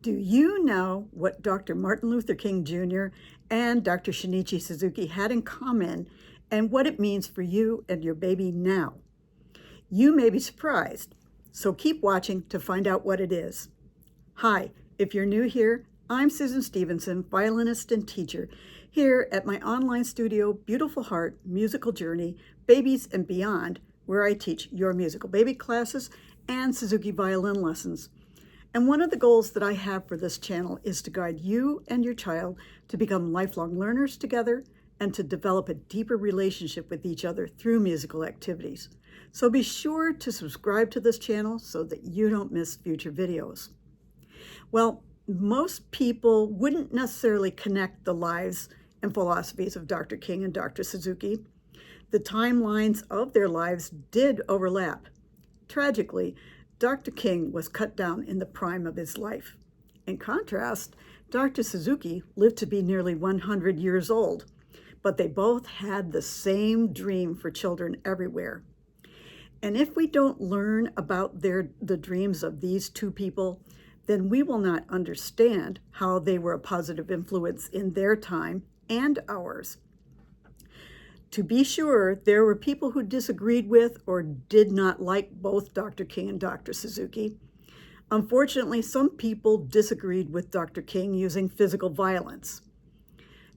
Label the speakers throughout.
Speaker 1: Do you know what Dr. Martin Luther King Jr. and Dr. Shinichi Suzuki had in common and what it means for you and your baby now? You may be surprised, so keep watching to find out what it is. Hi, if you're new here, I'm Susan Stephenson, violinist and teacher, here at my online studio, Beautiful Heart Musical Journey, Babies and Beyond, where I teach your musical baby classes and Suzuki violin lessons. And one of the goals that I have for this channel is to guide you and your child to become lifelong learners together and to develop a deeper relationship with each other through musical activities. So be sure to subscribe to this channel so that you don't miss future videos. Well, most people wouldn't necessarily connect the lives and philosophies of Dr. King and Dr. Suzuki. The timelines of their lives did overlap. Tragically, Dr. King was cut down in the prime of his life. In contrast, Dr. Suzuki lived to be nearly 100 years old, but they both had the same dream for children everywhere. And if we don't learn about the dreams of these two people, then we will not understand how they were a positive influence in their time and ours. To be sure, there were people who disagreed with or did not like both Dr. King and Dr. Suzuki. Unfortunately, some people disagreed with Dr. King using physical violence.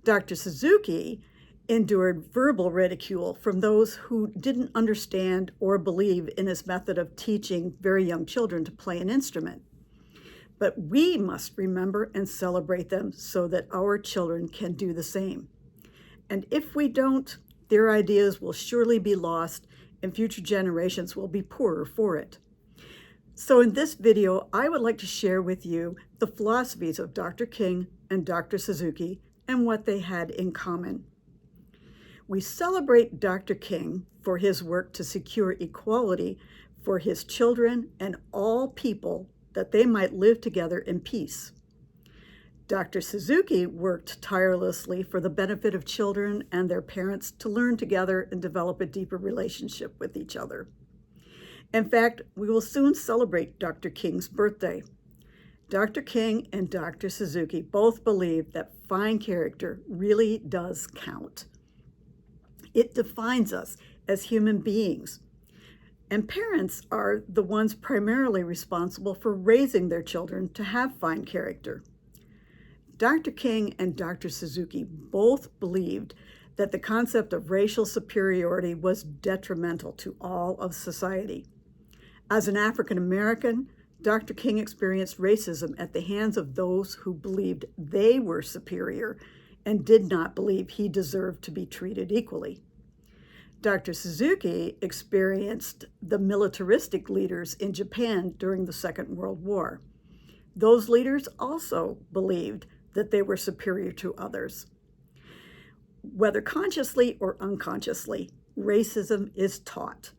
Speaker 1: Dr. Suzuki endured verbal ridicule from those who didn't understand or believe in his method of teaching very young children to play an instrument. But we must remember and celebrate them so that our children can do the same. And if we don't, their ideas will surely be lost and future generations will be poorer for it. So in this video, I would like to share with you the philosophies of Dr. King and Dr. Suzuki and what they had in common. We celebrate Dr. King for his work to secure equality for his children and all people that they might live together in peace. Dr. Suzuki worked tirelessly for the benefit of children and their parents to learn together and develop a deeper relationship with each other. In fact, we will soon celebrate Dr. King's birthday. Dr. King and Dr. Suzuki both believe that fine character really does count. It defines us as human beings. And parents are the ones primarily responsible for raising their children to have fine character. Dr. King and Dr. Suzuki both believed that the concept of racial superiority was detrimental to all of society. As an African American, Dr. King experienced racism at the hands of those who believed they were superior and did not believe he deserved to be treated equally. Dr. Suzuki experienced the militaristic leaders in Japan during the Second World War. Those leaders also believed that they were superior to others. Whether consciously or unconsciously, racism is taught.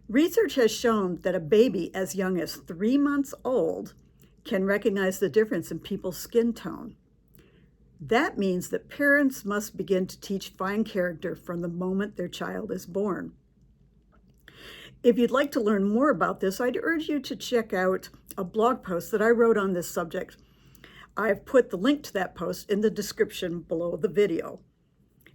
Speaker 1: Research has shown that a baby as young as 3 months old can recognize the difference in people's skin tone. That means that parents must begin to teach fine character from the moment their child is born. If you'd like to learn more about this, I'd urge you to check out a blog post that I wrote on this subject. I've put the link to that post in the description below the video.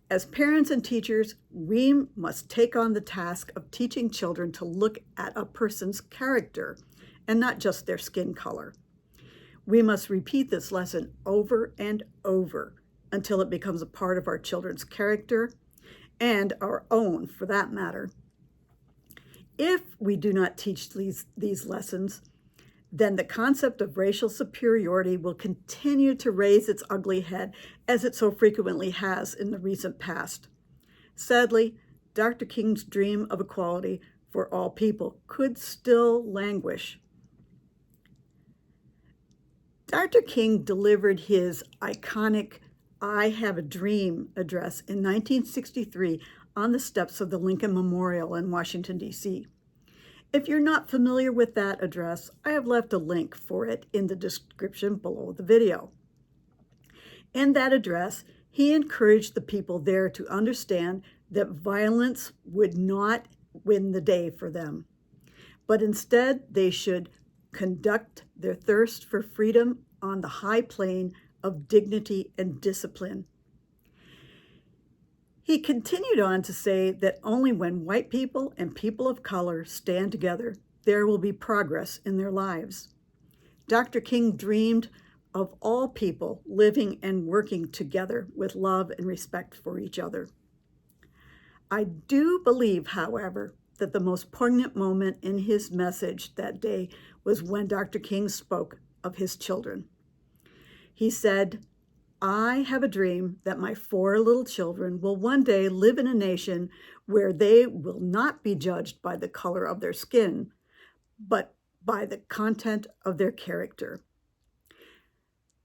Speaker 1: As parents and teachers, we must take on the task of teaching children to look at a person's character and not just their skin color. We must repeat this lesson over and over until it becomes a part of our children's character and our own, for that matter. If we do not teach these lessons, then the concept of racial superiority will continue to raise its ugly head as it so frequently has in the recent past. Sadly, Dr. King's dream of equality for all people could still languish. Dr. King delivered his iconic "I Have a Dream" address in 1963 on the steps of the Lincoln Memorial in Washington, D.C. If you're not familiar with that address, I have left a link for it in the description below the video. In that address, he encouraged the people there to understand that violence would not win the day for them, but instead they should conduct their thirst for freedom on the high plane of dignity and discipline. He continued on to say that only when white people and people of color stand together, there will be progress in their lives. Dr. King dreamed of all people living and working together with love and respect for each other. I do believe, however, that the most poignant moment in his message that day was when Dr. King spoke of his children. He said, "I have a dream that my 4 little children will one day live in a nation where they will not be judged by the color of their skin, but by the content of their character."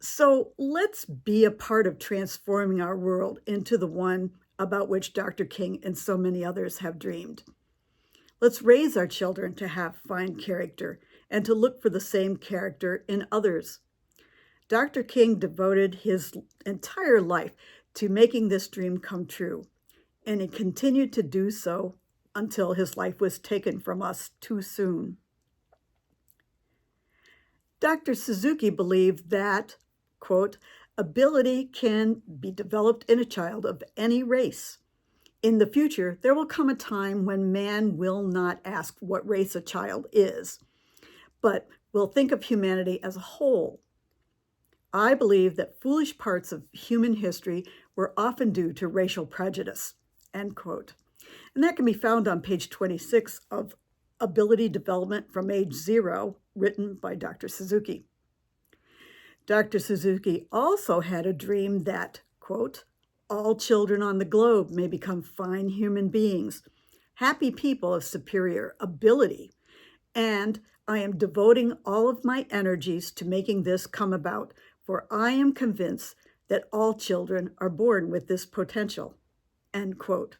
Speaker 1: So let's be a part of transforming our world into the one about which Dr. King and so many others have dreamed. Let's raise our children to have fine character and to look for the same character in others. Dr. King devoted his entire life to making this dream come true, and he continued to do so until his life was taken from us too soon. Dr. Suzuki believed that, quote, "ability can be developed in a child of any race. In the future, there will come a time when man will not ask what race a child is, but will think of humanity as a whole. I believe that foolish parts of human history were often due to racial prejudice," end quote. And that can be found on page 26 of Ability Development from Age 0, written by Dr. Suzuki. Dr. Suzuki also had a dream that, quote, "all children on the globe may become fine human beings, happy people of superior ability, and I am devoting all of my energies to making this come about, for I am convinced that all children are born with this potential," end quote.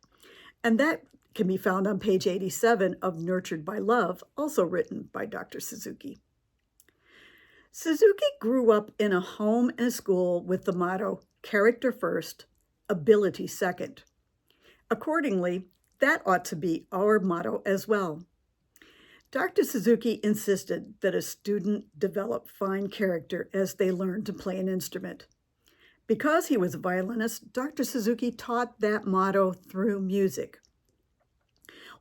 Speaker 1: And that can be found on page 87 of Nurtured by Love, also written by Dr. Suzuki. Suzuki grew up in a home and a school with the motto, "character first, ability second." Accordingly, that ought to be our motto as well. Dr. Suzuki insisted that a student develop fine character as they learn to play an instrument. Because he was a violinist, Dr. Suzuki taught that motto through music.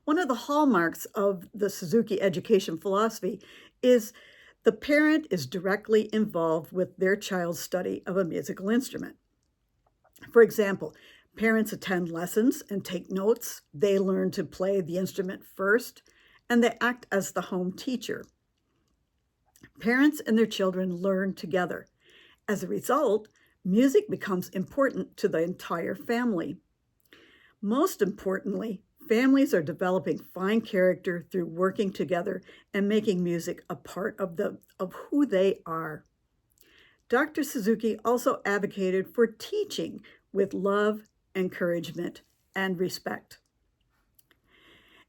Speaker 1: One of the hallmarks of the Suzuki education philosophy is the parent is directly involved with their child's study of a musical instrument. For example, parents attend lessons and take notes. They learn to play the instrument first, and they act as the home teacher. Parents and their children learn together. As a result, music becomes important to the entire family. Most importantly, families are developing fine character through working together and making music a part of who they are. Dr. Suzuki also advocated for teaching with love, encouragement, and respect.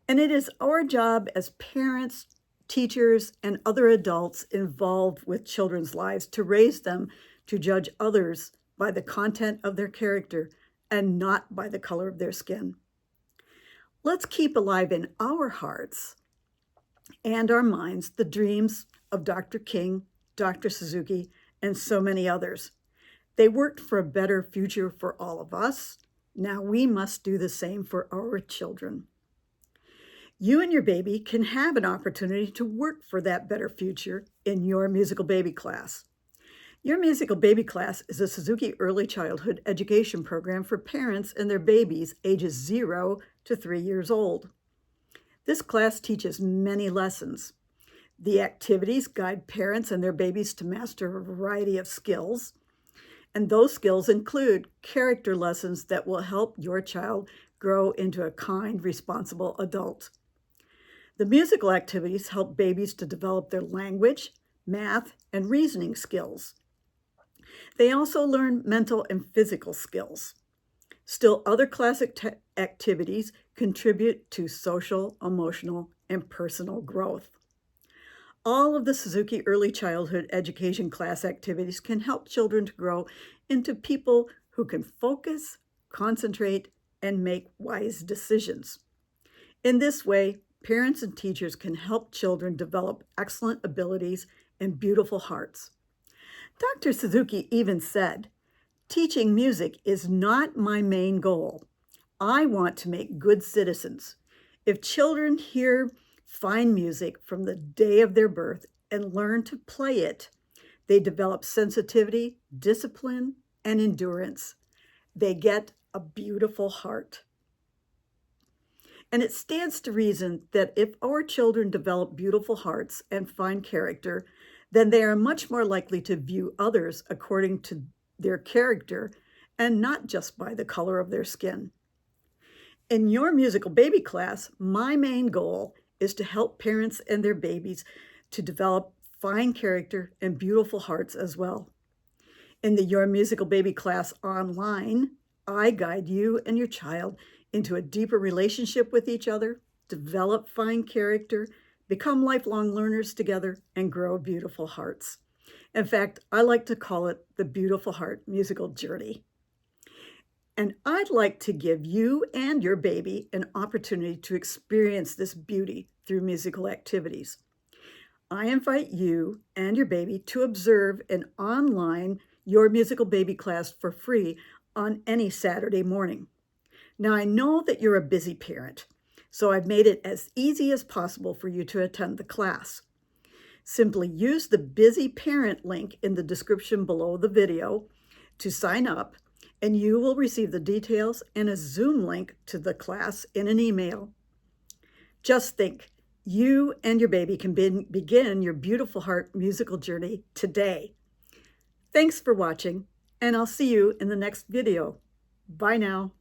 Speaker 1: And it is our job as parents, teachers, and other adults involved with children's lives to raise them to judge others by the content of their character and not by the color of their skin. Let's keep alive in our hearts and our minds the dreams of Dr. King, Dr. Suzuki, and so many others. They worked for a better future for all of us. Now we must do the same for our children. You and your baby can have an opportunity to work for that better future in your musical baby class. Your musical baby class is a Suzuki early childhood education program for parents and their babies ages 0 to 3 years old. This class teaches many lessons. The activities guide parents and their babies to master a variety of skills, and those skills include character lessons that will help your child grow into a kind, responsible adult. The musical activities help babies to develop their language, math, and reasoning skills. They also learn mental and physical skills. Still, other classic activities contribute to social, emotional, and personal growth. All of the Suzuki early childhood education class activities can help children to grow into people who can focus, concentrate, and make wise decisions. In this way, parents and teachers can help children develop excellent abilities and beautiful hearts. Dr. Suzuki even said, "Teaching music is not my main goal. I want to make good citizens. If children hear fine music from the day of their birth and learn to play it, they develop sensitivity, discipline, and endurance. They get a beautiful heart." And it stands to reason that if our children develop beautiful hearts and fine character, then they are much more likely to view others according to their character and not just by the color of their skin. In your musical baby class, my main goal is to help parents and their babies to develop fine character and beautiful hearts as well. In the Your Musical Baby class online, I guide you and your child into a deeper relationship with each other, develop fine character, become lifelong learners together, and grow beautiful hearts. In fact, I like to call it the Beautiful Heart Musical Journey. And I'd like to give you and your baby an opportunity to experience this beauty through musical activities. I invite you and your baby to observe an online Your Musical Baby class for free on any Saturday morning. Now, I know that you're a busy parent, so I've made it as easy as possible for you to attend the class. Simply use the Busy Parent link in the description below the video to sign up, and you will receive the details and a Zoom link to the class in an email. Just think, you and your baby can begin your Beautiful Heart musical journey today. Thanks for watching, and I'll see you in the next video. Bye now.